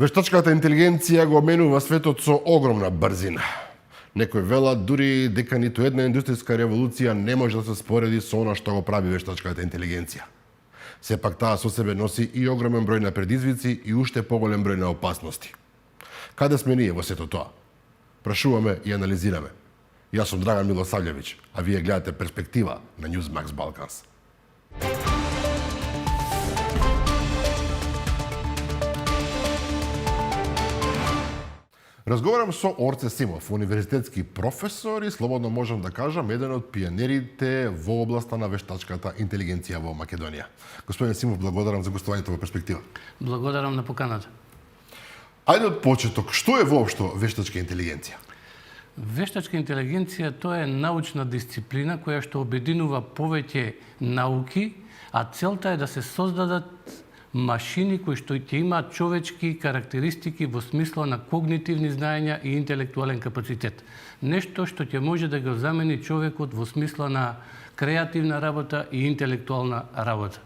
Вештачката интелигенција го менува светот со огромна брзина. Некои велат дури дека ниту една индустријска револуција не може да се спореди со она што го прави вештачката интелигенција. Сепак таа со себе носи и огромен број на предизвици и уште поголем број на опасности. Каде сме ние во сето тоа? Прашуваме и анализираме. Јас сум Драган Милосављевиќ, а вие гледате Перспектива на Newsmax Balkans. Разговарам со Орце Симов, универзитетски професор и слободно можам да кажам еден од пионерите во областа на вештачката интелигенција во Македонија. Господин Симов, благодарам за гостувањето во Перспектива. Благодарам на поканата. Ајде од почеток, што е воопшто вештачка интелигенција? Вештачка интелигенција тоа е научна дисциплина која што обединува повеќе науки, а целта е да се создадат машини кои што ќе имаат човечки карактеристики во смисла на когнитивни знаења и интелектуален капацитет. Нешто што ќе може да го замени човекот во смисла на креативна работа и интелектуална работа.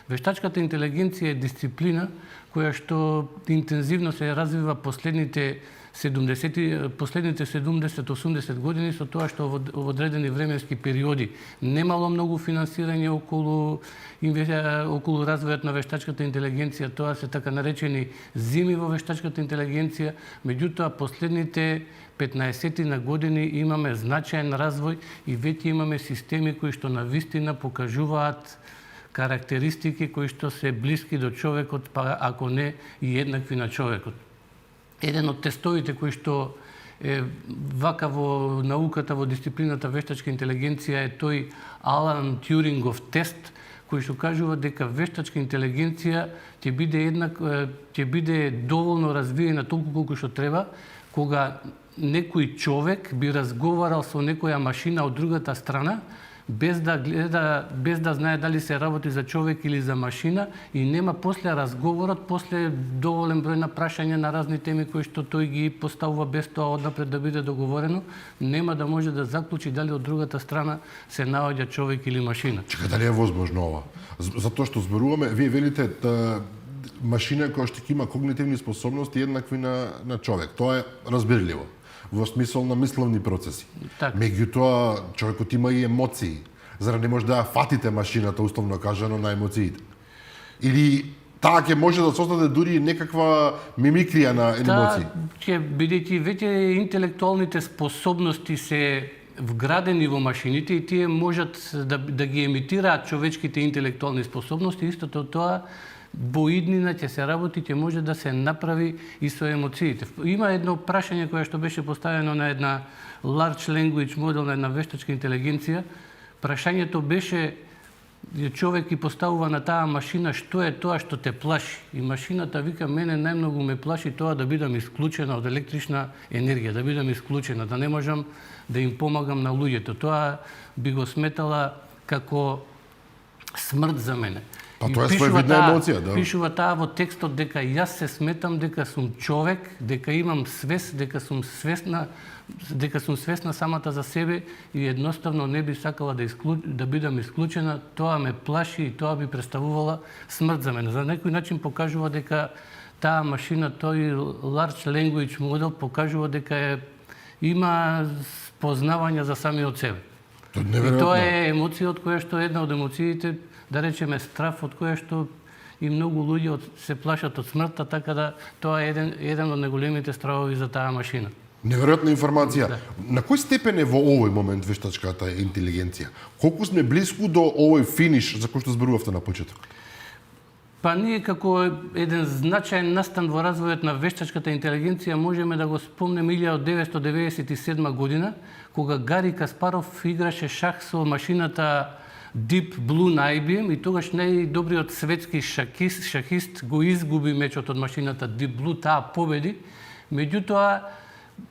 Вештачката интелигенција е дисциплина која што интензивно се развива последните 70-80 години, со тоа што во одредени временски периоди немало многу финансирање околу развојот на вештачката интелигенција, тоа се така наречени зими во вештачката интелигенција, меѓутоа последните 15 на години имаме значаен развој и веќе имаме системи кои што навистина покажуваат карактеристики кои што се блиски до човекот, па ако не и еднакви на човекот. Еден од тестовите кои што е вака во науката, во дисциплината вештачка интелигенција е тој Алан Тјурингов тест, кој што кажува дека вештачка интелигенција ќе биде доволно развиена толку колку што треба, кога некој човек би разговарал со некоја машина од другата страна, без да знае дали се работи за човек или за машина, и нема после разговорот, после доволен број на прашања на разни теми кои што тој ги поставува без тоа однапред да биде договорено, нема да може да заклучи дали од другата страна се наоѓа човек или машина. Чека, дали е возможно ова? Затоа што зборуваме, вие велите машина која што има когнитивни способности еднакви на човек. Тоа е разбирливо во смисол на мисловни процеси. Так. Меѓутоа, човекот има и емоции. Зар не може да ја фатите машината, условно кажано, на емоциите? Или таа ќе може да создаде дури некаква мимикрија на емоции? Ќе бидејќи веќе интелектуалните способности се вградени во машините и тие можат да ги емитираат човечките интелектуални способности, истото тоа во иднина ќе се работи, ќе може да се направи и со емоциите. Има едно прашање кое што беше поставено на една large language model, на една вештачка интелигенција. Прашањето беше, човек ги поставува на таа машина што е тоа што те плаши. И машината вика, мене најмногу ме плаши тоа да бидам исклучена од електрична енергија, да бидам исклучена, да не можам да им помагам на луѓето. Тоа би го сметала како смрт за мене. Па тоа е своевидна емоција, да. Пишува таа во текстот дека јас се сметам дека сум човек, дека имам свест, дека сум свесна самата за себе и едноставно не би сакала да бидам исклучена, тоа ме плаши и тоа би представувала смрт за мене. За некој начин покажува дека таа машина, тој large language model покажува дека има познавање за самиот себе. И тоа е емоција од која што една од емоциите, да речеме страф, од која што и многу луѓе се плашат од смртта, така да тоа е еден од најголемите стравови за таа машина. Неверојатна информација. Да. На кој степен е во овој момент вештачката интелигенција? Колку сме близко до овој финиш за кој што зборувавте на почеток? Па ние како еден значаен настан во развојот на вештачката интелигенција можеме да го спомнеме 1997 година, кога Гари Каспаров играше шах со машината Deep Blue на IBM и тогаш најдобриот светски шахист го изгуби мечот од машината Deep Blue, таа победи. Меѓутоа,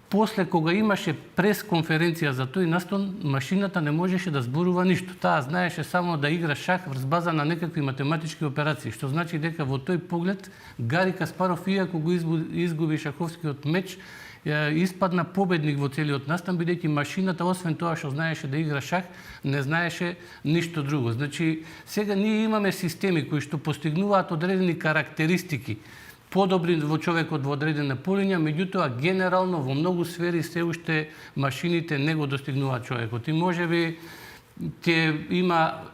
после кога имаше пресконференција за тој настан, машината не можеше да зборува ништо. Таа знаеше само да игра шах врз база на некакви математички операции, што значи дека во тој поглед Гари Каспаров, иако го изгуби шаховскиот меч, испадна победник во целиот настан, бидејќи машината, освен тоа што знаеше да игра шах, не знаеше ништо друго. Значи, сега ние имаме системи кои што постигнуваат одредени карактеристики подобри во човекот во одредена полиња, меѓутоа генерално во многу сфери се уште машините не го достигнуваат човекот. И можеби ќе има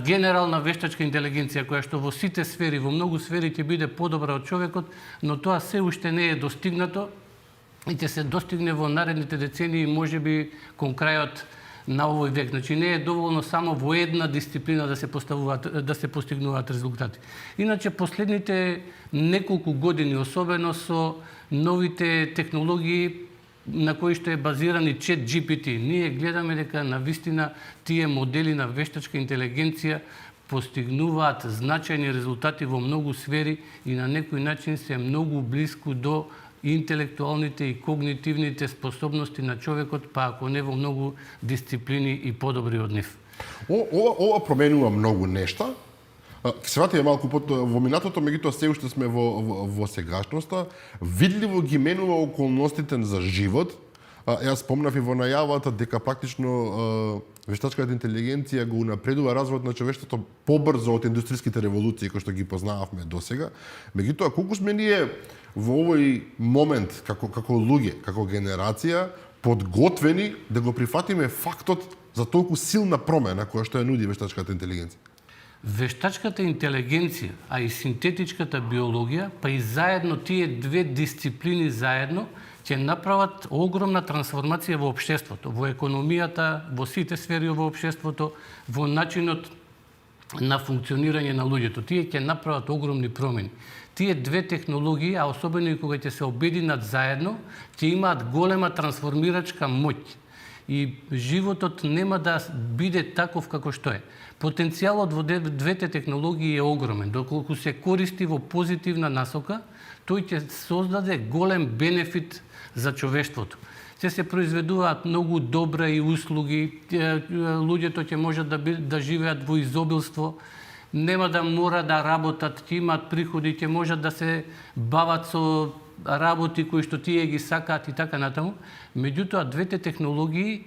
генерална вештачка интелигенција која што во сите сфери, во многу сфери ќе биде подобра од човекот, но тоа се уште не е достигнато и ќе се достигне во наредните децении, можеби кон крајот на овој век. Значи не е доволно само во една дисциплина да се постигнуваат резултати. Иначе последните неколку години, особено со новите технологии на кои што е базиран и ChatGPT, ние гледаме дека навистина тие модели на вештачка интелигенција постигнуваат значајни резултати во многу сфери и на некој начин се многу блиску до интелектуалните и когнитивните способности на човекот, па ако не во многу дисциплини и подобри од нив. Ова променува многу нешта. Ке се вратиме малку во минатото, меѓутоа се уште сме во сегашноста. Видливо ги менува околностите за живот. Јас спомнав и во најавата дека практично вештачката интелигенција го унапредува развојот на човештвото побрзо од индустријските револуции кои што ги познававме досега. Меѓутоа, колку сме ние во овој момент како луѓе, како генерација подготвени да го прифатиме фактот за толку силна промена која што ја нуди вештачката интелигенција? Вештачката интелигенција, а и синтетичката биологија, па и заедно тие две дисциплини заедно ќе направат огромна трансформација во општеството, во економијата, во сите сфери во општеството, во начинот на функционирање на луѓето. Тие ќе направат огромни промени. Тие две технологии, а особено и кога ќе се обединат заедно, ќе имаат голема трансформирачка моќ. И животот нема да биде таков како што е. Потенцијалот во двете технологии е огромен. Доколку се користи во позитивна насока, тој ќе создаде голем бенефит за човештвото. Ќе се произведуваат многу добра и услуги, луѓето ќе можат да живеат во изобилство, нема да мора да работат, ќе имаат приходи, ќе можат да се бават со работи кои што тие ги сакаат и така натаму. Меѓутоа, двете технологии,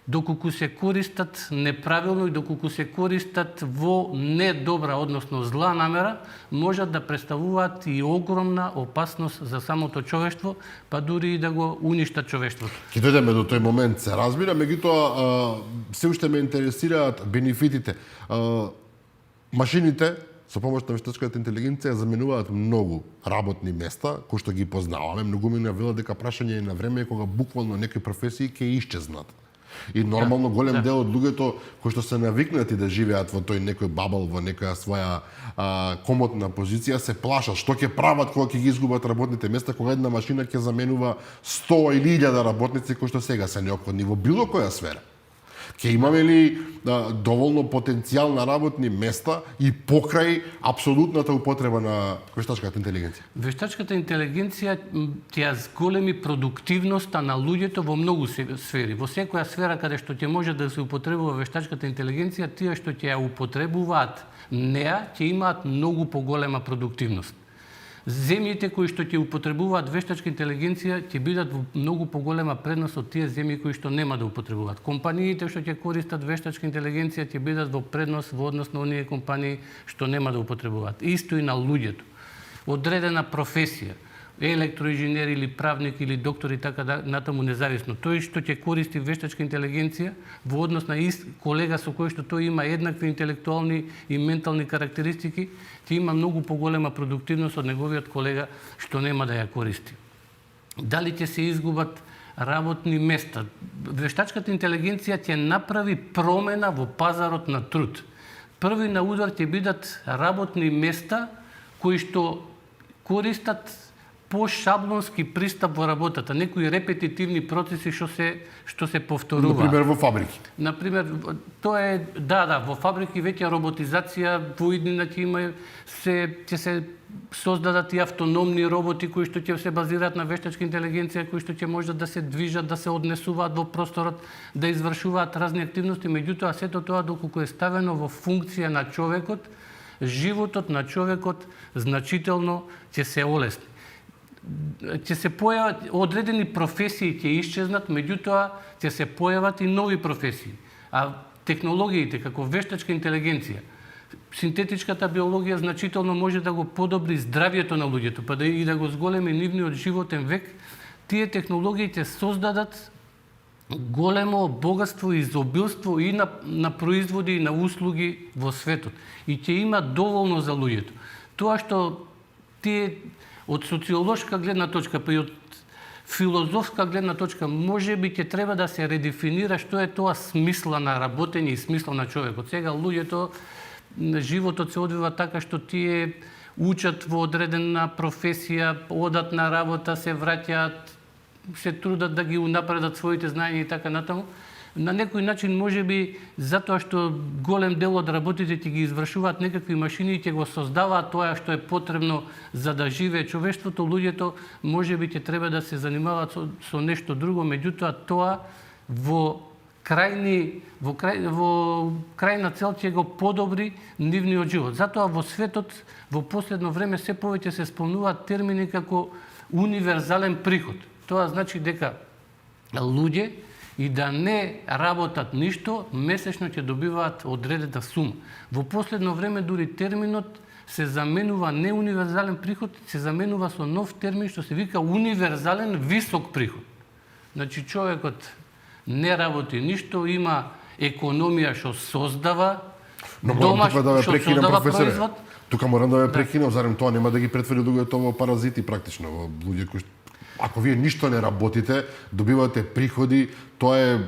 доколку се користат неправилно и доколку се користат во недобра, односно зла намера, можат да представуваат и огромна опасност за самото човештво, па дури и да го уништат човештвото. Ќе дојдеме до тој момент, се разбира, меѓутоа се уште ме интересираат бенефитите. Машините со помош на вештачката интелигенција заменуваат многу работни места кои што ги познаваме. Многумина велат дека прашање е на време кога буквално некои професии ќе исчезнат. И нормално голем дел од луѓето кои што се навикнати да живеат во тој некој бабл, во некоја своја комотна позиција, се плашат што ќе прават кога ќе ги изгубат работните места, кога една машина ќе заменува 100 или 1000 работници кои што сега се неопходни во било која сфера. Ќе имаме ли доволно потенцијал на работни места и покрај апсолутната употреба на вештачката интелигенција? Вештачката интелигенција ќе зголеми продуктивноста на луѓето во многу сфери. Во секоја сфера каде што ќе може да се употребува вештачката интелигенција, тие што ќе ја употребуваат неа ќе имаат многу поголема продуктивност. Земјите кои што ќе употребуваат вештачка интелигенција ќе бидат во многу поголема предност од тие земји кои што нема да употребуваат. Компаниите што ќе користат вештачка интелигенција ќе бидат во предност во однос на оние компании што нема да употребуваат. Исто и на луѓето. Одредена професија, електроинженер или правник или доктор и така натаму независно. Тој што ќе користи вештачка интелигенција во однос на колега со кој што тој има еднакви интелектуални и ментални карактеристики, ќе има многу поголема продуктивност од неговиот колега што нема да ја користи. Дали ќе се изгубат работни места? Вештачката интелигенција ќе направи промена во пазарот на труд. Први на удар ќе бидат работни места кои што користат по-шаблонски пристап во работата, некои репетитивни процеси што се повторуваат. Например во фабрики. Например, тоа е во фабрики веќе роботизација во иднина ќе се создадат и автономни роботи кои што ќе се базираат на вештачка интелигенција, кои што ќе можат да се движат, да се однесуваат во просторот, да извршуваат разни активности, меѓутоа сето тоа доколку е ставено во функција на човекот, животот на човекот значително ќе се олесни. Ќе се појават одредени професии ќе исчезнат, меѓутоа ќе се појават и нови професии. А технологиите како вештачка интелигенција синтетичката биологија значително може да го подобри здравјето на луѓето, па и да го зголеми нивниот животен век. Тие технологии ќе создадат големо богатство и изобилство и на производи и на услуги во светот. И ќе има доволно за луѓето. Тоа што тие од социолошка гледна точка, па и од филозофска гледна точка, може би ќе треба да се редефинира што е тоа смисла на работење и смисла на човекот. Сега луѓето, животот се одвива така што тие учат во одредена професија, одат на работа, се враќаат, се трудат да ги унапредат своите знаења и така натаму. На некој начин можеби затоа што голем дел од работите ќе ги извршуваат некакви машини и ќе го создаваат тоа што е потребно за да живее човештвото, луѓето можеби ќе треба да се занимаваат со нешто друго, меѓутоа тоа во крајна цел ќе го подобри нивниот живот. Затоа во светот во последно време се повеќе се спомнуваат термини како универзален приход. Тоа значи дека луѓе и да не работат ништо, месечно ќе добиваат одредена сума. Во последно време дури терминот се заменува не универзален приход, се заменува со нов термин што се вика универзален висок приход. Значи човекот не работи ништо, има економија што создава, домаш што создава производ. Тука морам да ве прекинам, зарем тоа нема да ги претвори луѓето во паразити практично, во луѓе кои ако вие ништо не работите, добивате приходи, тоа е,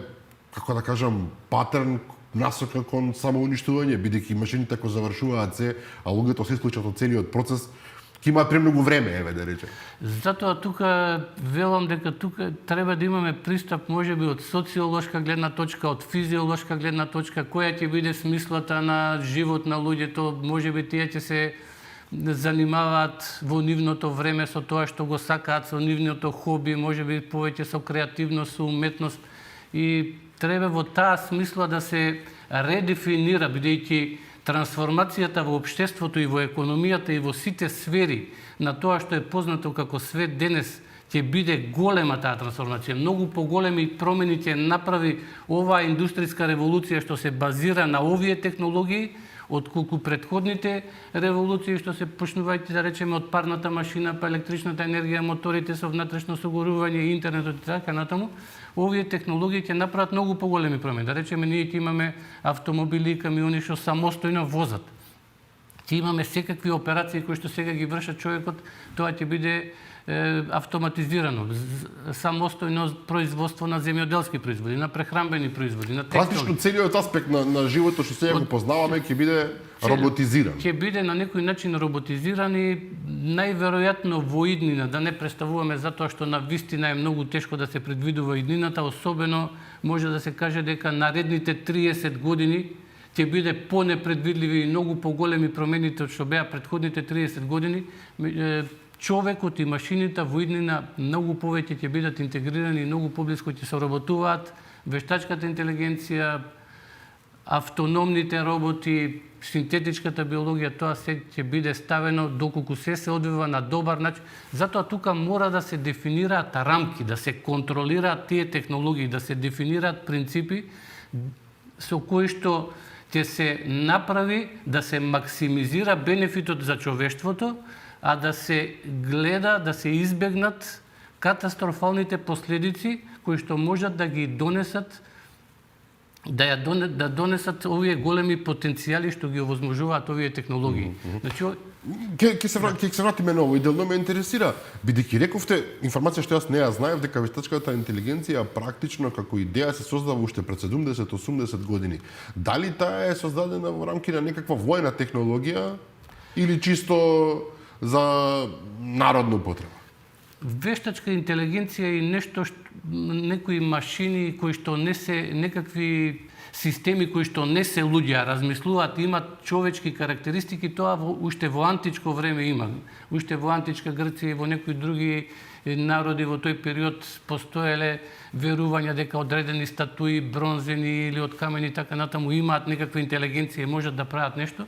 како да кажам, патерн насока кон самоуништување, бидејќи машините ако завршуваат се, а луѓето се случат од целиот процес, ќе имаат премногу време, еве да речем. Затоа тука велам дека тука треба да имаме пристап можеби од социолошка гледна точка, од физиолошка гледна точка, која ќе биде смислата на живот на луѓето, можеби тие ќе се занимаваат во нивното време со тоа што го сакаат, со нивното хоби, можеби повеќе со креативност, со уметност, и треба во таа смисла да се редефинира, бидејќи трансформацијата во општеството и во економијата и во сите сфери на тоа што е познато како свет денес ќе биде голема таа трансформација. Многу поголеми промени ќе направи оваа индустријска револуција што се базира на овие технологии, отколку предходните револуции што се почнувајќи да речеме од парната машина, па електричната енергија, моторите со внатрешно согорување, интернетот и така натаму. Овие технологии ќе направат многу поголеми промени. Да речеме, ние ќе имаме автомобили и камиони што самостојно возат. Ќе имаме секакви операции кои што сега ги вршат човекот, тоа ќе биде автоматизирано, самостојно производство на земјоделски производи, на прехранбени производи, на текстилни. Практично целиот аспект на животот што сега го познаваме ќе биде роботизиран. Ќе биде на некој начин роботизиран и најверојатно во иднина, да не представуваме затоа што на вистина е многу тешко да се предвидува иднината, особено може да се каже дека наредните 30 години ќе биде понепредвидливи и многу поголеми промените од што беа предходните 30 години. Човекот и машините во иднина многу повеќе ќе бидат интегрирани и многу поблиско ќе соработуваат. Вештачката интелигенција, автономните роботи, синтетичката биологија, тоа се ќе биде ставено доколку се одвива на добар начин. Затоа тука мора да се дефинираат рамки, да се контролираат тие технологии, да се дефинираат принципи со кои што ќе се направи да се максимизира бенефитот за човештвото, а да се гледа да се избегнат катастрофалните последици кои што можат да ги донесат да донесат овие големи потенцијали што ги овозможуваат овие технологии. Значи Ќе се вратиме на ово и делно ме интересира, бидејќи рековте информација што јас не ја знаев дека вештачката интелигенција практично како идеја се создава уште пред 70-80 години. Дали таа е создадена во рамки на некаква војна технологија или чисто за народна употреба? Вештачка интелигенција и некои машини кои што не се некакви системи кои што не се луѓе, размислуваат, имат човечки карактеристики, тоа уште во античко време има. Уште во античка Грција и во некои други народи во тој период постоеле верувања дека одредени статуи, бронзени или од камени така натаму имаат некаква интелигенција и можат да прават нешто.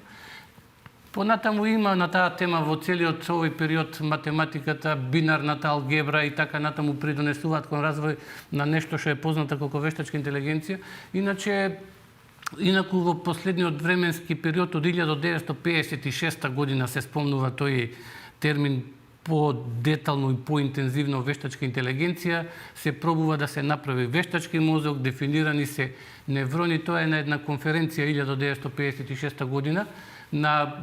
Понатаму има на таа тема во целиот овој период математиката, бинарната алгебра и така натаму придонесуваат кон развој на нешто што е познато како вештачка интелигенција. Иначе Инаку во последниот временски период од 1956 година се спомнува тој термин по-детално и по-интензивно вештачка интелигенција, се пробува да се направи вештачки мозок, дефинирани се неврони. Тоа е на една конференција 1956 година, на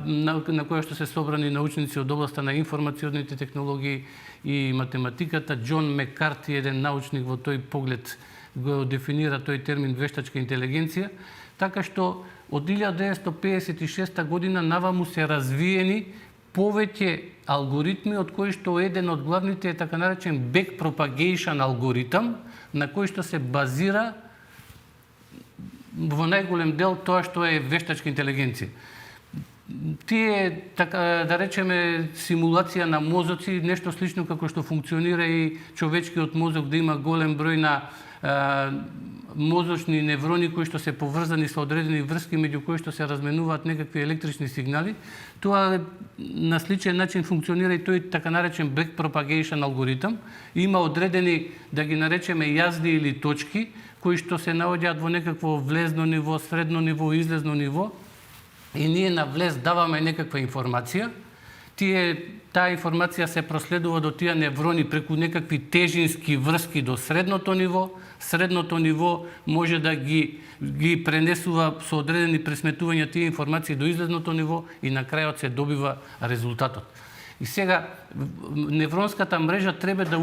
која што се собрани научници од областа на информационите технологии и математиката. Џон Мекарти, еден научник во тој поглед, го дефинира тој термин вештачка интелигенција, така што од 1956 година наваму се развиени повеќе алгоритми, од кои што еден од главните е така наречен backpropagation алгоритам, на кој што се базира во најголем дел тоа што е вештачка интелигенција. Тие, така да речеме, симулација на мозоци, нешто слично како што функционира и човечкиот мозок, да има голем број на мозочни неврони кои што се поврзани со одредени врски меѓу кои што се разменуваат некакви електрични сигнали. Тоа на сличен начин функционира и тој така наречен backpropagation алгоритам. Има одредени, да ги наречеме, јазди или точки кои што се наоѓаат во некакво влезно ниво, средно ниво, излезно ниво, и ние на влез даваме некаква информација. Таа информација се проследува до тие неврони преку некакви тежински врски до средното ниво. Средното ниво може да ги пренесува со одредени пресметувања тие информации до излезното ниво и на крајот се добива резултатот. И сега невронската мрежа треба да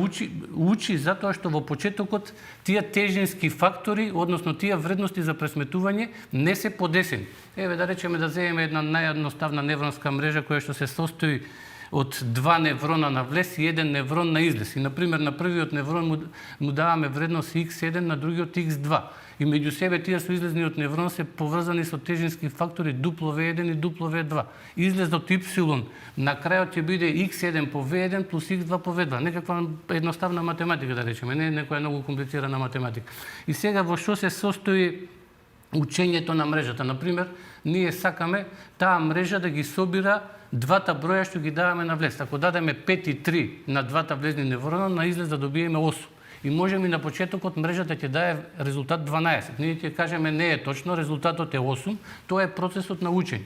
учи затоа што во почетокот тие тежински фактори, односно тие вредности за пресметување не се подесени. Еве да речеме да земеме една наједноставна невронска мрежа која што се состои од два неврона на влез и еден неврон на излез. И, например, на првиот неврон му даваме вредност x1, на другиот x2. И меѓу себе тие со излезниот неврон се поврзани со тежински фактори W1 и W2. Излезот y на крајот ќе биде x1 по v1 плюс x2 по v2. Некаква едноставна математика, да речеме, не некоја многу комплицирана математика. И сега во што се состои учењето на мрежата? Например, ние сакаме таа мрежа да ги собира двата броја што ги даваме на влез. Ако дадеме 5 и 3 на двата влезни неврона, на излез да добиеме 8. И можеме и на почетокот мрежата ќе даде резултат 12. Ние ќе кажеме не е точно, резултатот е 8. Тоа е процесот на учење.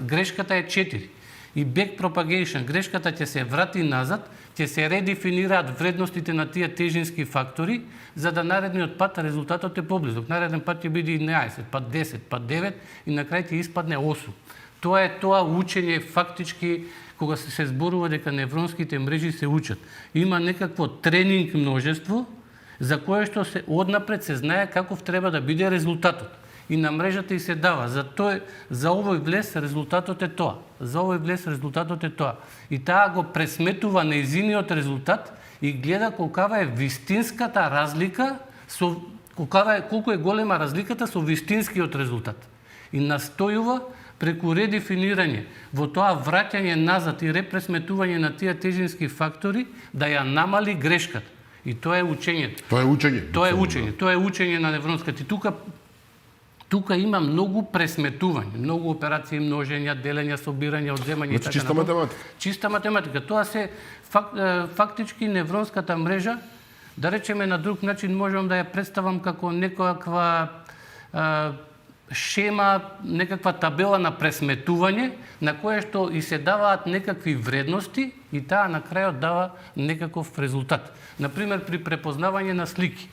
Грешката е 4. И backpropagation, грешката ќе се врати назад, ќе се редефинираат вредностите на тие тежински фактори, за да наредниот пат резултатот е поблизок. Нареден пат ќе биде 11, пат 10, пат 9 и на крај ќе испадне 8. Тоа е тоа учење фактички, кога се зборува дека невронските мрежи се учат. Има некакво тренинг множество, за кое што се однапред се знае каков треба да биде резултатот. И на мрежата и се дава. За овој влез резултатот е тоа. За овој влез резултатот е тоа. И таа го пресметува нејзиниот резултат и гледа колкава е вистинската разлика, колку е голема разликата со вистинскиот резултат. И настојува преку редефинирање, во тоа враќање назад и репресметување на тие тежински фактори, да ја намали грешката. И тоа е учењето. Тоа е учење. Тоа е учење. Тоа е учење на невронската. Тука има многу пресметување, многу операции, множења, делења, собирање, одземање и така. Чиста математика. Чиста математика. Тоа се фактички невронската мрежа, да речеме на друг начин, можам да ја представам како некоја шема, некаква табела на пресметување, на која што и се даваат некакви вредности и таа на крајот дава некаков резултат. Например, при препознавање на слики.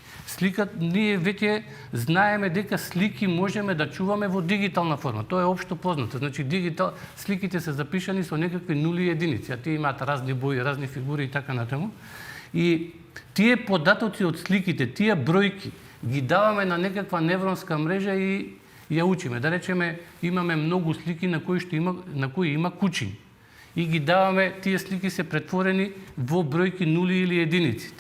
Ние веќе знаеме дека слики можеме да чуваме во дигитална форма. Тоа е општо познато. Значи, сликите се запишани со некакви нули и единици, а тие имаат разни бои, разни фигури и така натаму. И тие податоци од сликите, тие бројки, ги даваме на некаква невронска мрежа и ја учиме. Да речеме, имаме многу слики на кои има кучиња. И ги даваме, тие слики се претворени во бројки нули или единици.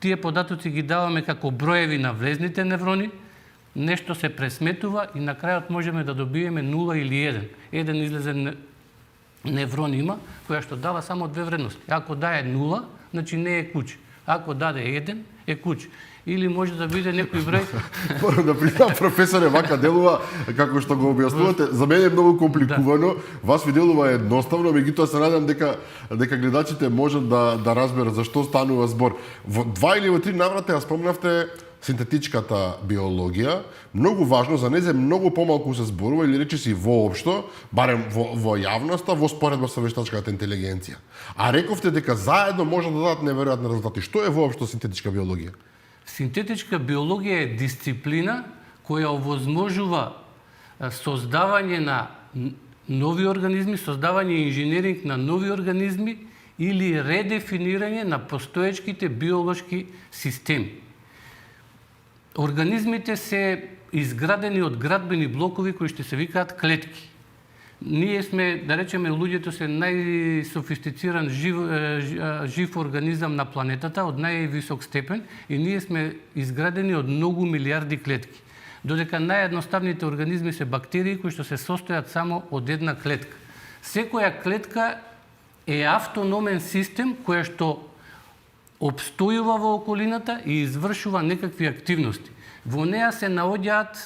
Тие податоци ги даваме како броеви на влезните неврони, нешто се пресметува и на крајот можеме да добиеме 0 или 1. Еден излезен неврон има, која што дава само две вредности. Ако дае 0, значи не е куче. Ако даде 1, е куче. Или може да биде некој број. Морам да признам, професоре, вака делува, како што го објаснувате, за мене е многу компликувано, вас ви делува едноставно, меѓутоа се надам дека гледачите можат да разберат за што станува збор. Во 2 или во 3 наврати ја спомнавте синтетичката биологија, многу важно, за незе многу помалку се зборува или речиси воопшто, барем во јавноста, во споредба со вештачката интелигенција. А рековте дека заедно може да дадат неверојатни резултати. Што е воопшто синтетичка биологија? Синтетичка биологија е дисциплина која овозможува создавање на нови организми, создавање и инженеринг на нови организми или редефинирање на постоечките биолошки системи. Организмите се изградени од градбени блокови кои што се викаат клетки. Ние сме, да речеме, луѓето се најсофистициран жив организам на планетата од највисок степен и ние сме изградени од многу милиарди клетки. Додека наједноставните организми се бактерии кои што се состојат само од една клетка. Секоја клетка е автономен систем која што обстојува во околината и извршува некакви активности. Во неа се наоѓаат,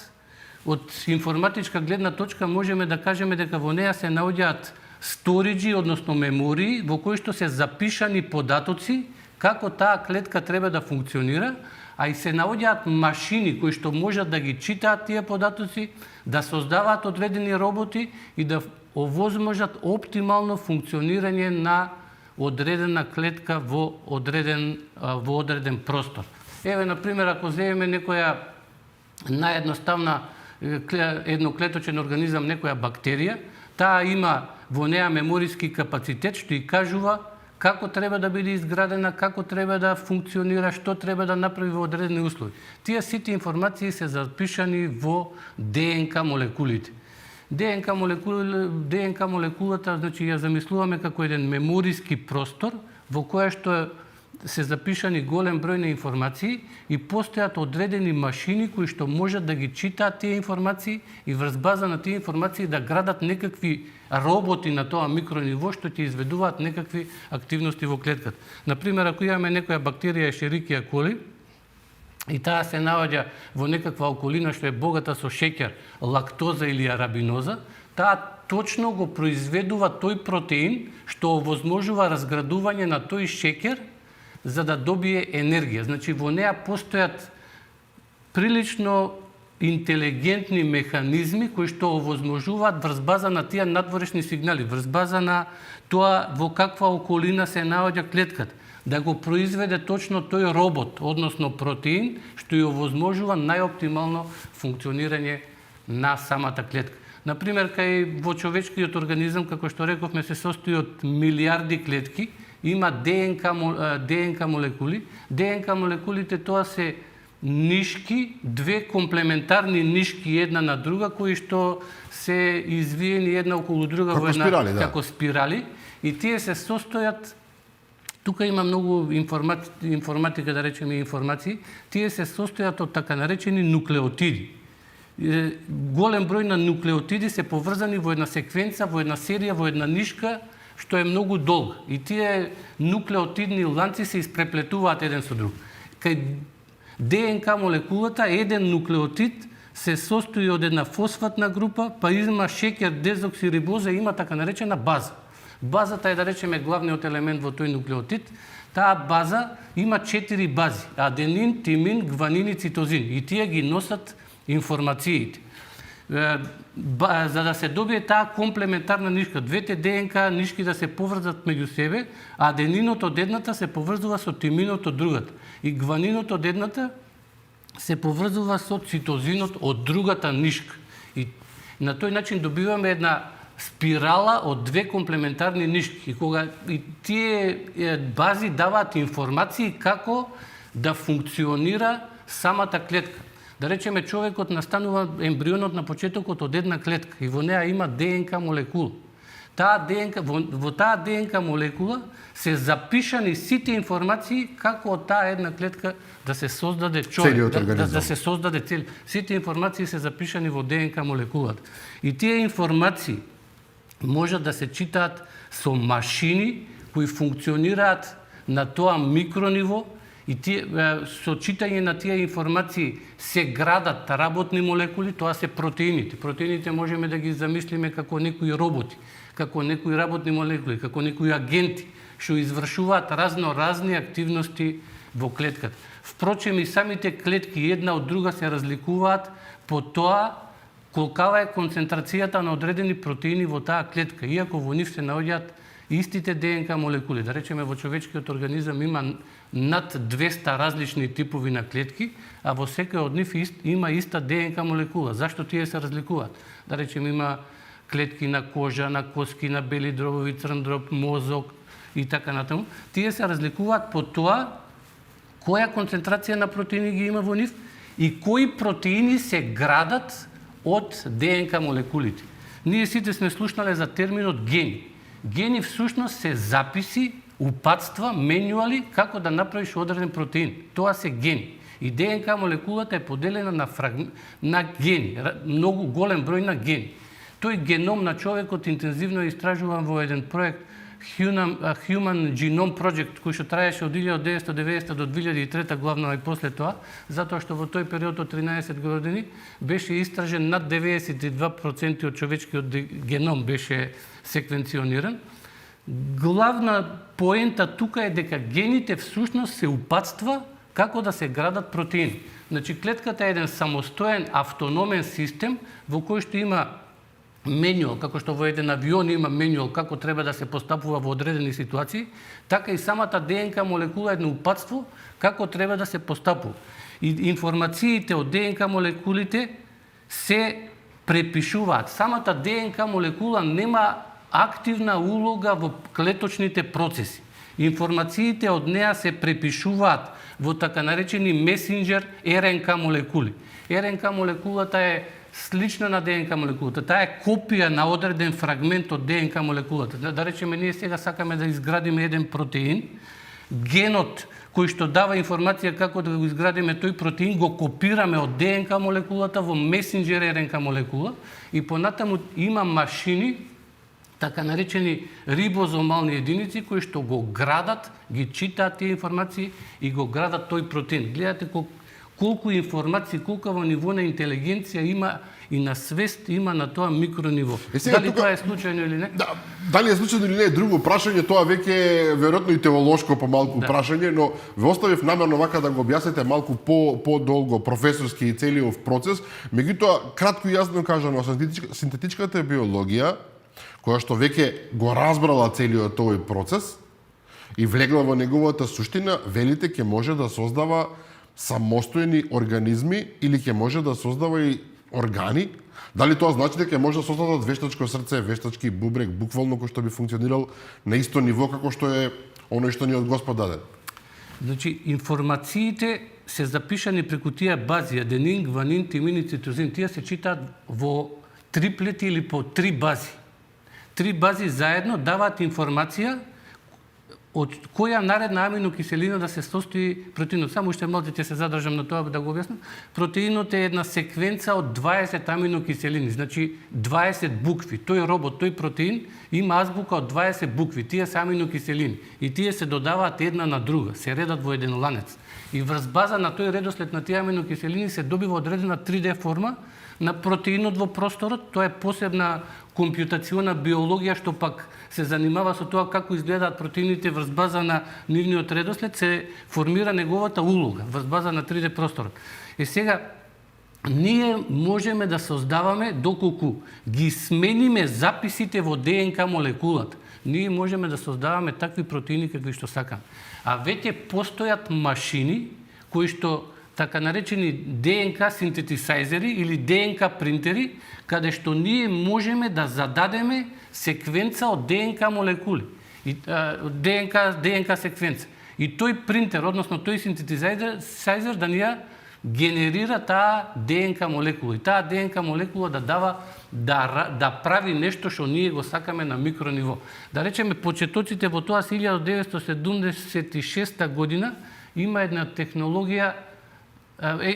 од информатичка гледна точка можеме да кажеме дека во неа се наоѓаат сториджи, односно мемории, во кои што се запишани податоци како таа клетка треба да функционира, а и се наоѓаат машини кои што можат да ги читаат тие податоци, да создаваат одредени роботи и да овозможат оптимално функционирање на одредена клетка во одреден простор. Еве, например, ако земеме некоја наједноставна едноклеточен организам, некоја бактерија, таа има во неа мемориски капацитет што и кажува како треба да биде изградена, како треба да функционира, што треба да направи во одредени услови. Тие сите информации се запишани во ДНК молекулите. ДНК молекулата, значи, ја замислуваме како еден мемориски простор во која што се запишани голем број на информации и постојат одредени машини кои што можат да ги читаат тие информации и врз база на тие информации да градат некакви роботи на тоа микрониво што ќе изведуваат некакви активности во клетката. Например, ако имаме некоја бактерија Escherichia coli, и таа се наоѓа во некаква околина што е богата со шеќер, лактоза или арабиноза, таа точно го произведува тој протеин што овозможува разградување на тој шеќер за да добие енергија. Значи, во неа постојат прилично интелигентни механизми кои што овозможуваат врз база на тие надворешни сигнали, врз база на тоа во каква околина се наоѓа клетката, да го произведе точно тој робот, односно протеин, што ја овозможува најоптимално функционирање на самата клетка. Например, кај во човечкиот организам, како што рековме, се состои од милиарди клетки, има ДНК молекули. ДНК молекулите тоа се нишки, две комплементарни нишки една на друга, кои што се извиени една околу друга како спирали, да. Како спирали, и тие се состојат. Тука има многу информатика, да речеме, информации. Тие се состојат од така наречени нуклеотиди. Голем број на нуклеотиди се поврзани во една секвенца, во една серија, во една нишка, што е многу долга. И тие нуклеотидни ланци се испреплетуваат еден со друг. Кај ДНК молекулата, еден нуклеотид се состои од една фосфатна група, па има шеќер, дезоксирибоза и има така наречена база. Базата е, да речеме, главниот елемент во тој нуклеотид. Таа база има 4 бази: аденин, тимин, гванин и цитозин. И тие ги носат информациите. За да се добие таа комплементарна нишка, двете ДНК нишки да се поврзат меѓу себе, аденинот од едната се поврзува со тиминот од другата и гванинот од едната се поврзува со цитозинот од другата нишка. И на тој начин добиваме една спирала од две комплементарни нишки. И кога и тие бази даваат информации како да функционира самата клетка. Да речеме, човекот настанува ембрионот на почетокот од една клетка и во неа има ДНК молекула. Во таа ДНК молекула се запишани сите информации како од таа една клетка да се создаде човек, да се создаде цел. Сите информации се запишани во ДНК молекулата. И тие информации можат да се читаат со машини кои функционираат на тоа микрониво. И со читање на тие информации се градат работни молекули, тоа се протеините. Протеините можеме да ги замислиме како некои роботи, како некои работни молекули, како некои агенти, што извршуваат разни активности во клетката. Впрочем, и самите клетки една од друга се разликуваат по тоа колкава е концентрацијата на одредени протеини во таа клетка, иако во нив се наоѓаат истите ДНК молекули. Да речеме, во човечкиот организам има над 200 различни типови на клетки, а во секој од нив има иста ДНК молекула. Зашто тие се разликуваат? Да речеме, има клетки на кожа, на коски, на бели дробови, црн дроб, мозок и така натаму. Тие се разликуваат по тоа која концентрација на протеини ги има во нив и кои протеини се градат од ДНК молекулите. Ние сите сме слушнале за терминот гени. Гени всушност се записи, упатства, менуали како да направиш одреден протеин. Тоа се гени. И ДНК молекулата е поделена на гени, многу голем број на гени. Тој геном на човекот интензивно е истражуван во еден проект Human Genome Project, кој што траеше од 1990 до 2003 главно и после тоа, затоа што во тој период од 13 години беше истражен над 92% од човечкиот геном беше секвенциониран. Главна поента тука е дека гените всушност се упатства како да се градат протеини. Значи, клетката е еден самостоен автономен систем во кој што има менуал, како што во еден авион има менуал како треба да се постапува во одредени ситуации, така и самата ДНК молекула е едно упатство како треба да се постапува. И информациите од ДНК молекулите се препишуваат. Самата ДНК молекула нема активна улога во клеточните процеси. Информациите од неа се препишуваат во така наречени месенџер РНК молекули. РНК молекулата е слична на ДНК молекулата. Таа е копија на одреден фрагмент од ДНК молекулата. Да речеме, ние сега сакаме да изградиме еден протеин, генот кој што дава информација како да го изградиме тој протеин, го копираме од ДНК молекулата во месенџер РНК молекула и понатаму има машини, така наречени рибозомални единици, кои што го градат, ги читаат тие информации и го градат тој протеин. Гледате колку информации, колку во ниво на интелигенција има и на свест има на тоа микрониво. Дали тоа е случајно или не? Да, дали е случајно или не е друго прашање, тоа веќе е веројатно и теолошко помалку прашање, но ве оставив намерно вака да го објасните малку по-долго професорски и целиот процес. Меѓутоа, кратко и јасно кажано, синтетичката биологија, која што веќе го разбрала целиот овој процес и влегла во неговата суштина, велите ќе може да создава самостојни организми или ќе може да создава и органи? Дали тоа значи дека може да создадат вештачко срце, вештачки бубрек, буквално кој што би функционирал на исто ниво како што е оној што ни од Господ даде? Значи, информациите се запишани преку тие бази, аденин, гванин, тимин и цитозин. Тие се читаат во триплети или по 3 бази. 3 бази заедно даваат информација од која наредна аминокиселина да се состои протеинот. Само уште малку ќе се задржам на тоа да го објаснам. Протеинот е една секвенца од 20 аминокиселини, значи 20 букви. Тој робот, тој протеин има азбука од 20 букви. Тие се аминокиселини и тие се додаваат една на друга, се редат во еден ланец. И врз база на тој редослед на тие аминокиселини се добива одредена 3D форма на протеинот во просторот. Тоа е посебна компјутациона биологија што пак се занимава со тоа како изгледаат протеините врз база на нивниот редослед, се формира неговата улога врз база на 3D просторот. И сега ние можеме да создаваме доколку ги смениме записите во ДНК молекулата. Ние можеме да создаваме такви протеини какви што сакаме. А веќе постојат машини кои што така наречени ДНК синтетисајзери или ДНК принтери, каде што ние можеме да зададеме секвенца од ДНК молекули, ДНК секвенца. И тој принтер, односно тој синтетисајзер да ни ја генерира таа ДНК молекула. И таа ДНК молекула да дава, да прави нешто што ние го сакаме на микрониво. Да речеме, почетоците во тоа се 1976 година има една технологија,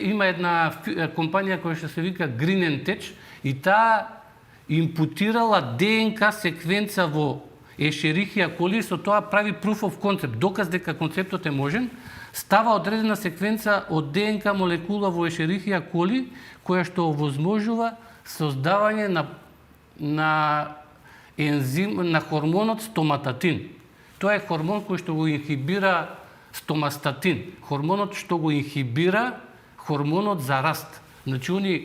има една компанија која што се вика Green Tech и таа импутирала ДНК секвенца во Escherichia coli, со тоа прави proof of concept, доказ дека концептот е можен, става одредена секвенца од ДНК молекула во Escherichia coli, која што овозможува создавање на ензим, на хормонот стомататин. Тоа е хормон кој што го инхибира стомастатин, хормонот што го инхибира хормонот за раст. Значи, они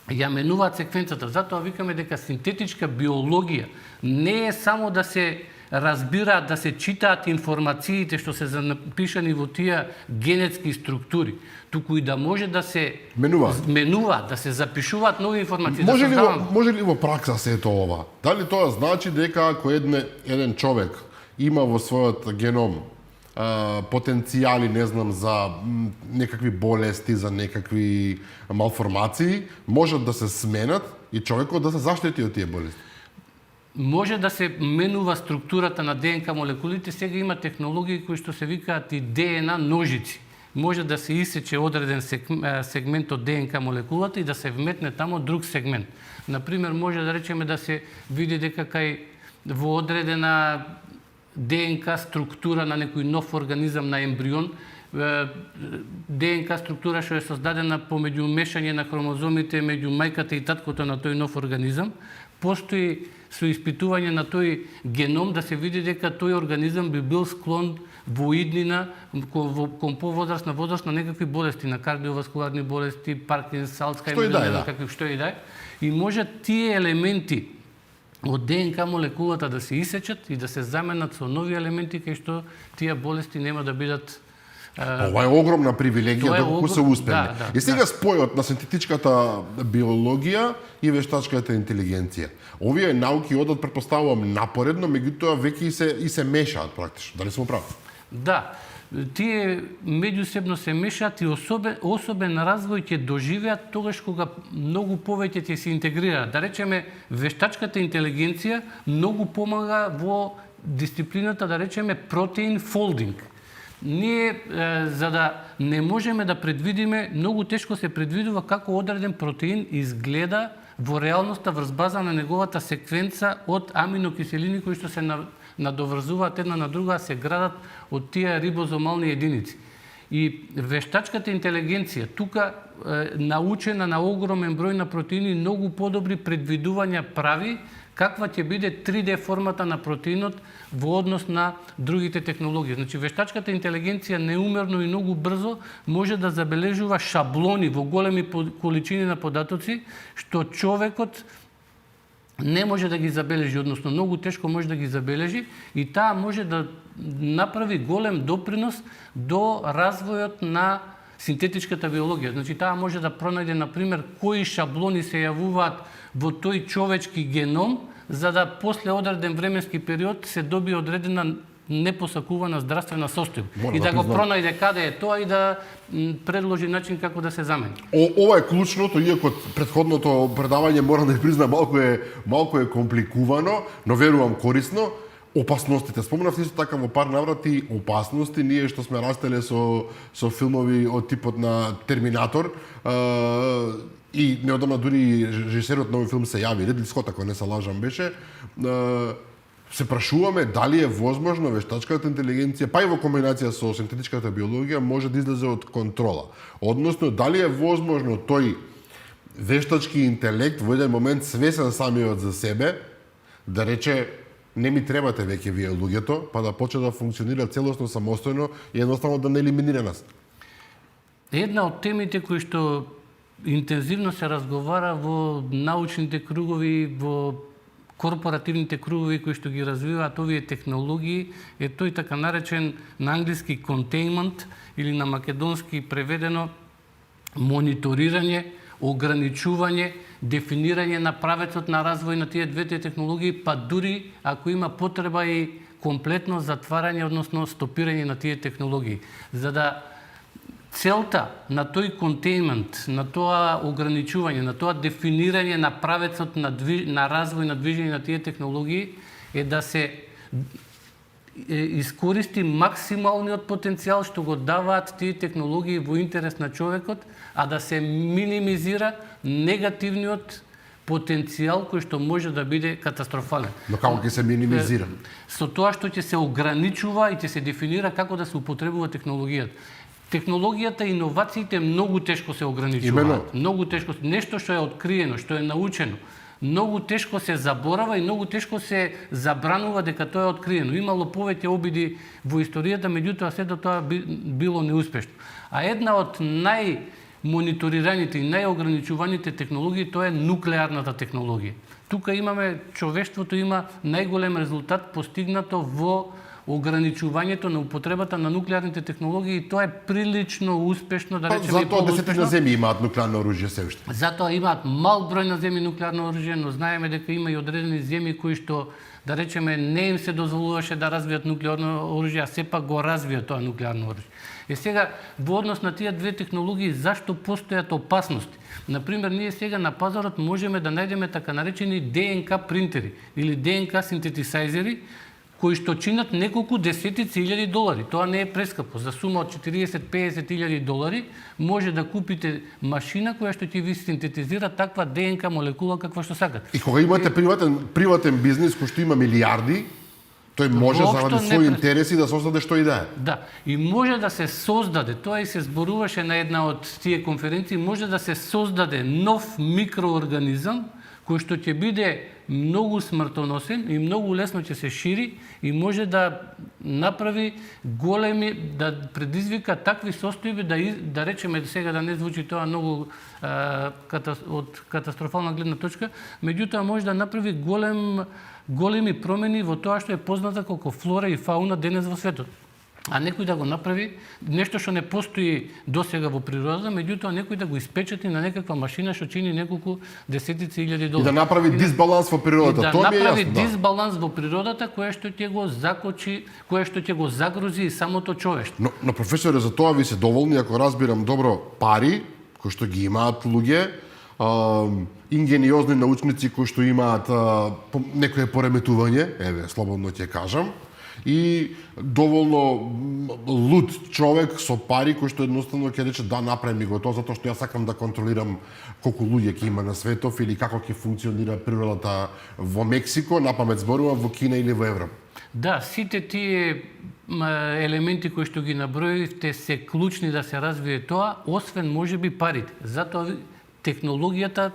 ја менуваат секвенцата. Затоа викаме дека синтетичка биологија не е само да се разбираат, да се читаат информациите што се запишани во тие генетски структури, туку и да може да се менуваат, да се запишуваат нови информации. Може ли во пракса се ова? Дали тоа значи дека ако еден човек има во својот геном потенцијали, не знам, за некакви болести, за некакви малформации, можат да се сменат и човекот да се заштити од тие болести? Може да се менува структурата на ДНК молекулите. Сега има технологии кои што се викаат и ДНА ножици. Може да се исече одреден сегмент од ДНК молекулата и да се вметне тамо друг сегмент. Например, може да речеме да се види дека кај во одредена ДНК структура на некој нов организам, на ембрион, ДНК структура што е создадена помеѓу мешање на хромозомите меѓу мајката и таткото на тој нов организам, постои со испитување на тој геном да се види дека тој организам би бил склон во иднина кон повозрастна возраст на некакви болести, на кардиоваскуларни болести, Паркинс, Алцхаймер, какви што и да е. И може тие елементи од ДНК молекулата да се исечат и да се заменат со нови елементи кај што тие болести нема да бидат. Ова е огромна привилегија доколку се успеме. И сега спојот на синтетичката биологија и вештачката интелигенција. Овие науки одат, претпоставувам, напоредно, меѓутоа веќе и се мешаат практично. Дали сум прав? Да. Тие меѓусебно се мешаат и особен развој ќе доживеат тогаш кога многу повеќе ќе се интегрираат. Да речеме, вештачката интелигенција многу помага во дисциплината, да речеме, протеин фолдинг. Ние, за да не можеме да предвидиме, многу тешко се предвидува како одреден протеин изгледа во реалноста врз база на неговата секвенца од аминокиселини кои што се надоврзуваат една на друга, се градат од тие рибозомални единици. И вештачката интелигенција, тука научена на огромен број на протеини, многу подобри предвидувања прави каква ќе биде 3D формата на протеинот во однос на другите технологии. Значи, вештачката интелигенција неумерно и многу брзо може да забележува шаблони во големи количини на податоци, што човекот не може да ги забележи, односно многу тешко може да ги забележи, и таа може да направи голем допринос до развојот на синтетичката биологија. Значи, таа може да пронајде, например, кои шаблони се јавуваат во тој човечки геном, за да после одреден временски период се добие одредена непосакувана здравствена состојба. И да го пронајде каде е тоа и да предложи начин како да се замени. Ова е клучното, иако претходното предавање, морам да ја признам, малку е компликувано, но верувам корисно. Опасностите. Спомнав исто така во пар наврати опасности, ние што сме растеле со филмови од типот на Терминатор, и неодамна дури режисерот на овој филм се јави, Ридли Скот, ако не се лажам беше, се прашуваме дали е возможно вештачката интелигенција, па и во комбинација со синтетичката биологија, може да излезе од контрола. Односно, дали е возможно тој вештачки интелект во еден момент свесен самиот за себе, да рече не ми требате веќе вие луѓето, па да почне да функционира целосно самостојно и едноставно да не елиминира нас. Една од темите кои што интензивно се разговара во научните кругови, во корпоративните кругови кои што ги развиваат овие технологии, е тој така наречен на англиски containment или на македонски преведено мониторирање, ограничување, дефинирање на правецот на развој на тие двете технологии, па дури ако има потреба и комплетно затварање, односно стопирање на тие технологии. За да целта на тој контейнмент, на тоа ограничување, на тоа дефинирање на правецот на развој, на движење на тие технологии е да се искористи максималниот потенцијал што го даваат тие технологии во интерес на човекот, а да се минимизира негативниот потенцијал кој што може да биде катастрофален. Но како ќе се минимизира? Со тоа што ќе се ограничува и ќе се дефинира како да се употребува технологијата. Технологијата и иновациите многу тешко се ограничуваат. Многу тешко. Нешто што е откриено, што е научено, многу тешко се заборава и многу тешко се забранува дека тоа е откриено. Имало повеќе обиди во историјата, меѓутоа сето тоа било неуспешно. А една од најмониторираните и најограничуваните технологии тоа е нуклеарната технологија. Тука имаме, човештвото има најголем резултат постигнато во ограничувањето на употребата на нуклеарните технологии и тоа е прилично успешно, да речеме. Затоа десетина земји имаат нуклеарно оружје се уште. Затоа имаат мал број на земји нуклеарно оружје, но знаеме дека има и одредени земји кои што, да речеме, не им се дозволуваше да развијат нуклеарно оружје, а сепак го развија тоа нуклеарно оружје. И сега, во однос на тие две технологии, зашто постојат опасности? Например, ние сега на пазарот можеме да најдеме така наречени ДНК принтери или ДНК синтетисајзери, кои што чинат неколку десетици илјади долари. Тоа не е прескапо. За сума од 40-50 илјади долари може да купите машина која што ќе ви синтетизира таква ДНК молекула каква што сакате. И кога имате приватен бизнис кој што има милиарди, тој може заради своји интереси да создаде што и да е. Да, и може да се создаде, тоа и се зборуваше на една од тие конференции, може да се создаде нов микроорганизам кој што ќе биде многу смртоносен и многу лесно ќе се шири и може да направи големи, да предизвика такви состојби да речеме сега да не звучи тоа многу од катастрофална гледна точка, меѓутоа може да направи големи промени во тоа што е позната како флора и фауна денес во светот. А некој да го направи нешто што не постои досега во природата, меѓутоа некој да го испечати на некаква машина што чини неколку десетици илјади долари. И да направи дисбаланс во природата. Тоа ми е јасно. Да направи дисбаланс во природата која што ќе го закочи, која што ќе го загрози и самото човештво. Но професоре, за тоа ви се доволни, ако разбирам добро, пари кои што ги имаат луѓе, ингениозни научници кои што имаат некое пореметување, еве слободно ќе кажам, и доволно луд човек со пари кој што едноставно ќе рече да направи го тоа затоа што јас сакам да контролирам колку луѓе ќе има на светов или како ќе функционира природата во Мексико, напамет зборувам, во Кина или во Европа. Да, сите тие елементи кои што ги наброивте се клучни да се развие тоа, освен можеби парите. Затоа технологијата,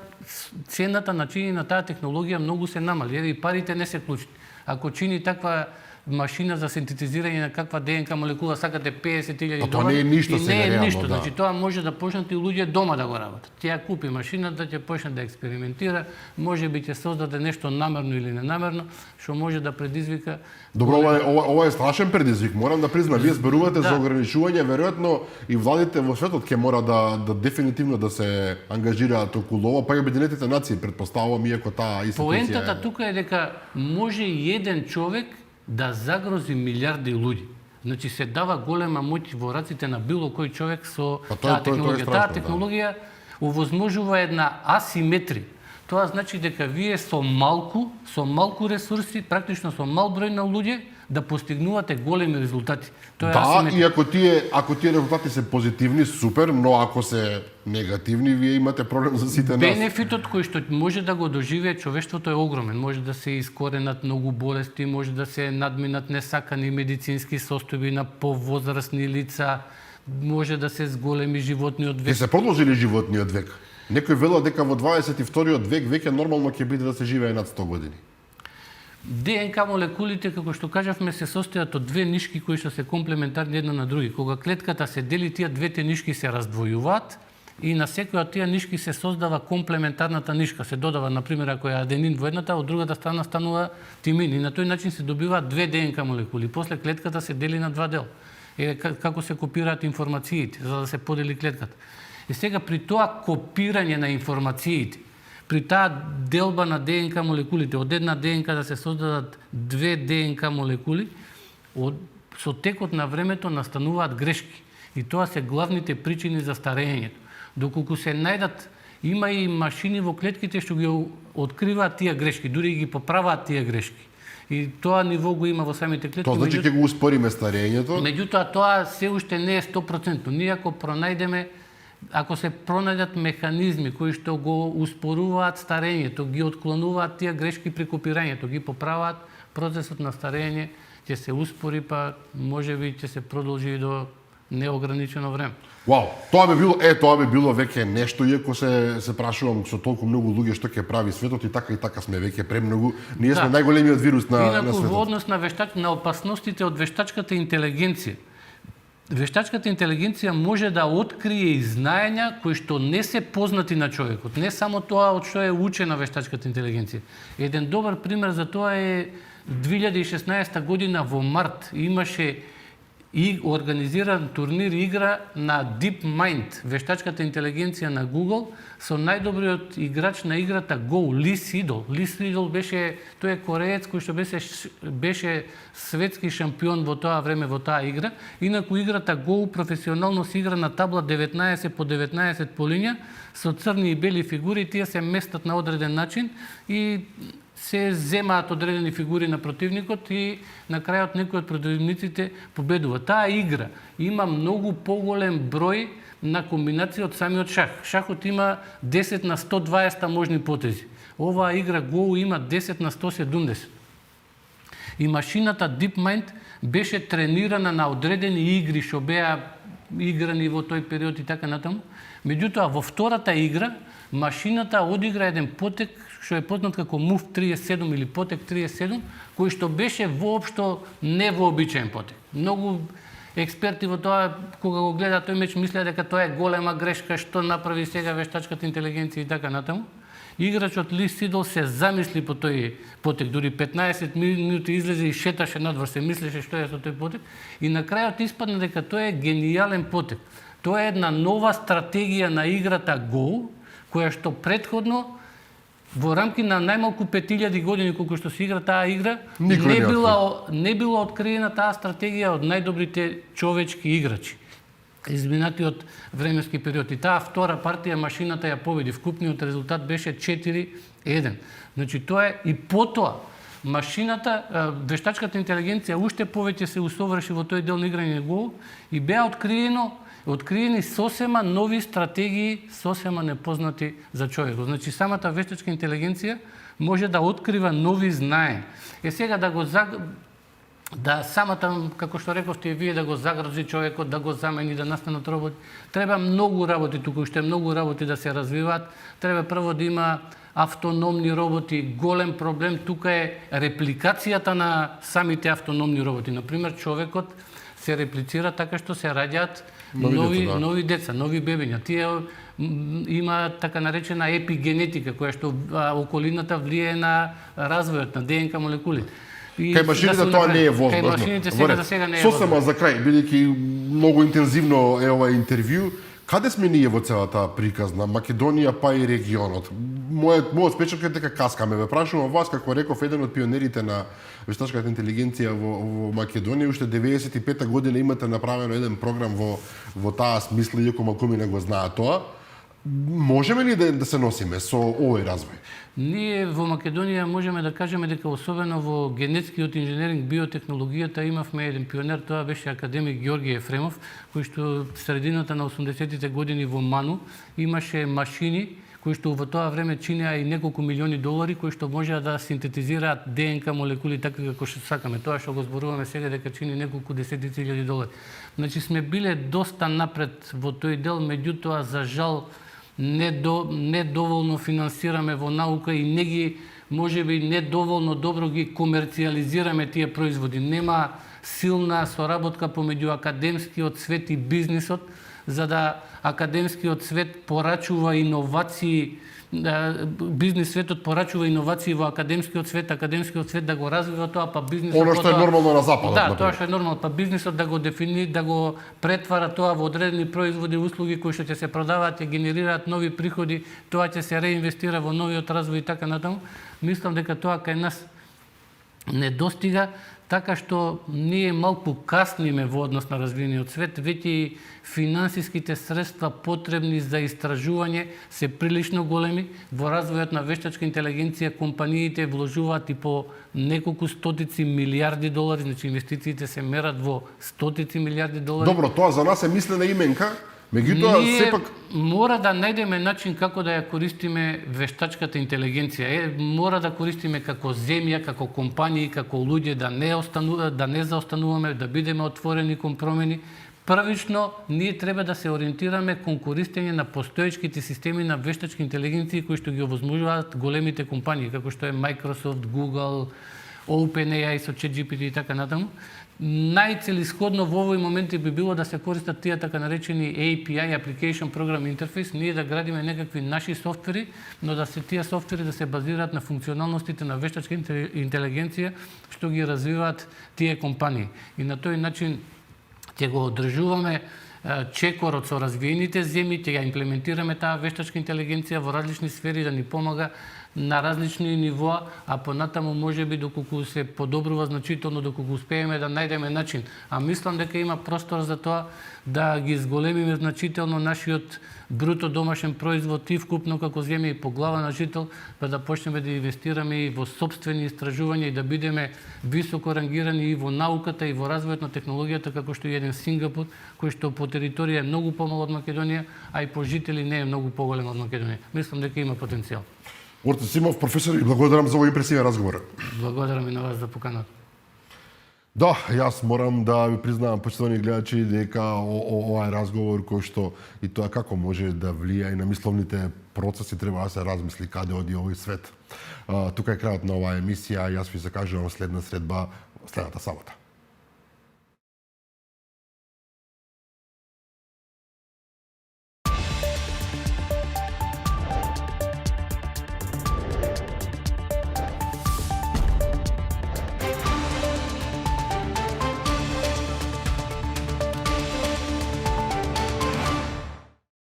цената на чинење на таа технологија многу се намали, и парите не се клучни. Ако чини таква машина за синтетизирање на каква ДНК молекула сакате 50.000 долари, тоа не е ништо сега реално, ништо. да. Значи тоа може да почнат и луѓе дома да го работат. Тя купи машината, ќе почне да експериментира, можеби ќе создаде нешто намерно или ненамерно, што може да предизвика. Добро, ова е страшен предизвик, морам да признам. Вие зборувате за ограничување, веројатно и владите во светот ќе мора да дефинитивно да се ангажираат околу ова, па и Обединетите нации, претпоставувам, иако таа институција. Поентата тука е дека може и еден човек да загрози милиарди луѓе. Значи се дава голема моќ во раците на било кој човек со таа технологија. Таа технологија овозможува една асиметрија. Тоа значи дека вие со малку ресурси, практично со мал број на луѓе, да постигнувате големи резултати. Тоа е асиметрија. И ако тие резултати се позитивни, супер, но ако се негативни, вие имате проблем за сите нас. Бенефитот кој што може да го доживее човештвото е огромен. Може да се искоренат многу болести, може да се надминат несакани медицински состојби на повозрасни лица, може да се зголеми животниот век. Ќе се продолжи животниот век? Некој вела дека во 22-иот век веќе нормално ќе биде да се живее над 100 години. ДНК молекулите, како што кажавме, се состојат од две нишки кои што се комплементарни една на други. Кога клетката се дели, тие двете нишки се раздвојуваат и на секоја од тие нишки се создава комплементарната нишка. Се додава, например, ако е аденин во едната, од другата страна станува тимин. И на тој начин се добиваат две ДНК молекули. После клетката се дели на два дела. Како се копираат информациите, за да се подели клетката. И сега при тоа копирање на информациите, при таа делба на ДНК молекулите, од една ДНК да се создадат две ДНК молекули, со текот на времето настануваат грешки. И тоа се главните причини за старењето. Доколку се најдат, има и машини во клетките што ги откриваат тие грешки, дури ги поправаат тие грешки. И тоа ниво го има во самите клетки. Тоа значи ќе го успориме старењето? Меѓутоа, тоа се уште не е 100%. Ние ако се пронајдат механизми кои што го успоруваат старењето, ги отклонуваат тие грешки при копирањето, ги поправаат, процесот на старење ќе се успори, па можеби ќе се продолжи до неограничено време. Вау, тоа би било веќе нешто, иако се прашувам со толку многу луѓе што ќе прави светот и така сме веќе премногу. Ние сме најголемиот вирус на светот. Инаку во однос на опасностите од вештачката интелигенција. Вештачката интелигенција може да открие и знаења кои што не се познати на човекот. Не само тоа од што е учена вештачката интелигенција. Еден добар пример за тоа е 2016 година во март имаше и организиран турнир игра на DeepMind, вештачката интелигенција на Google, со најдобриот играч на играта Go, Ли Сидол. Ли Сидол тој е кореец кој што беше светски шампион во тоа време во таа игра. Инаку играта Go професионално се игра на табла 19 по 19 полиња со црни и бели фигури, тие се местат на одреден начин и се земаат одредени фигури на противникот и на крајот некој од противниците победува. Таа игра има многу поголем број на комбинации од самиот шах. Шахот има 10 на 120 можни потези. Оваа игра Go има 10 на 170. И машината DeepMind беше тренирана на одредени игри што беа играни во тој период и така натаму. Меѓутоа, во втората игра, машината одигра еден потек што е познат како Move 37 или потек 37, кој што беше воопшто невообичаен потек. Многу експерти во тоа, кога го гледа тој меч, мислеа дека тоа е голема грешка, што направи сега вештачката интелигенција и така натаму. Играчот Ли Сидол се замисли по тој потек, дури 15 минути излезе и шеташе надвор, се мислеше што е со тој потек и на крајот испадна дека тоа е гениален потек. Тоа е една нова стратегија на играта Go, која што претходно во рамки на најмалку 5000 години колку што се игра таа игра, не била откриена таа стратегија од најдобрите човечки играчи изминатиот временски период. И таа втора партија машината ја победи. Вкупниот резултат беше 4-1. Значи тоа е и потоа машината, вештачката интелигенција уште повеќе се усоврши во тој дел на играње на Go и беа откриени сосема нови стратегии, сосема непознати за човекот. Значи самата вештачка интелигенција може да открива нови знаења. Сега да самата, како што рековте и вие, да го загрзи човекот, да го замени, да настанат роботи. Треба многу работи тука, уште многу работи да се развиваат. Треба прво да има автономни роботи. Голем проблем тука е репликацијата на самите автономни роботи. Например, човекот се реплицира така што се раѓаат нови деца, нови бебиња. Тие има така наречена епигенетика, која што околината влијае на развојот на ДНК молекули. Кај машините тоа не е возможно. Кај машините сега не е возможно. Сосема за крај, бидејќи многу интензивно е ова интервју, каде сме ние во целата приказна? Македонија па и регионот. Мојот спечок е дека каскаме. Ве прашувам вас, како реков еден од пионерите на вештачката интелигенција во Македонија, уште 95-та година имате направено еден програм во таа смисла, иако малкумина го знаат тоа. Можеме ли да се носиме со овој развој? Ние во Македонија можеме да кажеме дека особено во генетскиот инженеринг, биотехнологијата имавме еден пионер, тоа беше академик Ѓорги Ефремов, кој што средината на 80-тите години во МАНУ имаше машини кои што во тоа време чинеа и неколку милиони долари, кои што можеа да синтетизираат ДНК молекули така како што сакаме. Тоа што го зборуваме сега дека чини неколку десетици илјади долари. Значи сме биле доста напред во тој дел, меѓутоа за жал не доволно финансираме во наука и не ги, можеби не доволно добро ги комерцијализираме тие производи. Нема силна соработка помеѓу академскиот свет и бизнисот, за да академскиот свет порачува иновации, бизнис светот порачува иновации во академскиот свет да го развива тоа, па бизнисот... Оно што е нормално на западот. Да, тоа што е нормално, па бизнисот да го дефини, да го претвара тоа во одредени производи, услуги кои што ќе се продаваат, ќе генерираат нови приходи, тоа ќе се реинвестира во новиот развој и така натаму. Мислам дека тоа кај нас не достига, така што ние малку касниме во однос на развиениот свет, веќе и финансиските средства потребни за истражување се прилично големи. Во развојот на вештачка интелигенција компаниите вложуваат и по неколку стотици милиарди долари, значи инвестициите се мерат во стотици милиарди долари. Добро, тоа за нас е мислена именка, меѓутоа сепак мора да најдеме начин како да ја користиме вештачката интелигенција. Мора да користиме како земја, како компании, како луѓе, да не заостануваме, да бидеме отворени кон промени. Првично, ние треба да се ориентираме кон користење на постоечките системи на вештачки интелигенции кои што ги овозможуваат големите компании, како што е Microsoft, Google, OpenAI со ChatGPT и така натаму. Најцелисходно во овој моменти би било да се користат тие така наречени API, Application Program Interface, ние да градиме некакви наши софтвери, но да се тие софтвери да се базираат на функционалностите на вештачка интелигенција што ги развиваат тие компании. И на тој начин ќе го одржуваме чекорот со развиените земји, ќе ја имплементираме таа вештачка интелигенција во различни сфери да ни помага на различни нивоа, а понатаму можеби доколку се подобрува значително, доколку успееме да најдеме начин. А мислам дека има простор за тоа да ги зголемиме значително нашиот бруто домашен производ и вкупно како земја и по глава на жител, па да почнеме да инвестираме и во сопствени истражувања и да бидеме високо рангирани и во науката и во развојот на технологијата, како што е еден Сингапур, кој што по територија е многу помал од Македонија, а и по жители не е многу поголем од Македонија. Мислам дека има потенцијал. Орце Симов, професор, и благодарам за овој импресивен разговор. Благодарам и на вас за поканата. Да, јас морам да ви признавам, почитувани гледачи, дека овај разговор кој што и тоа како може да влија и на мисловните процеси треба да се размисли каде оди овој свет. Тука е крајот на оваа емисија, јас ви закажувам следна средба следната сабота.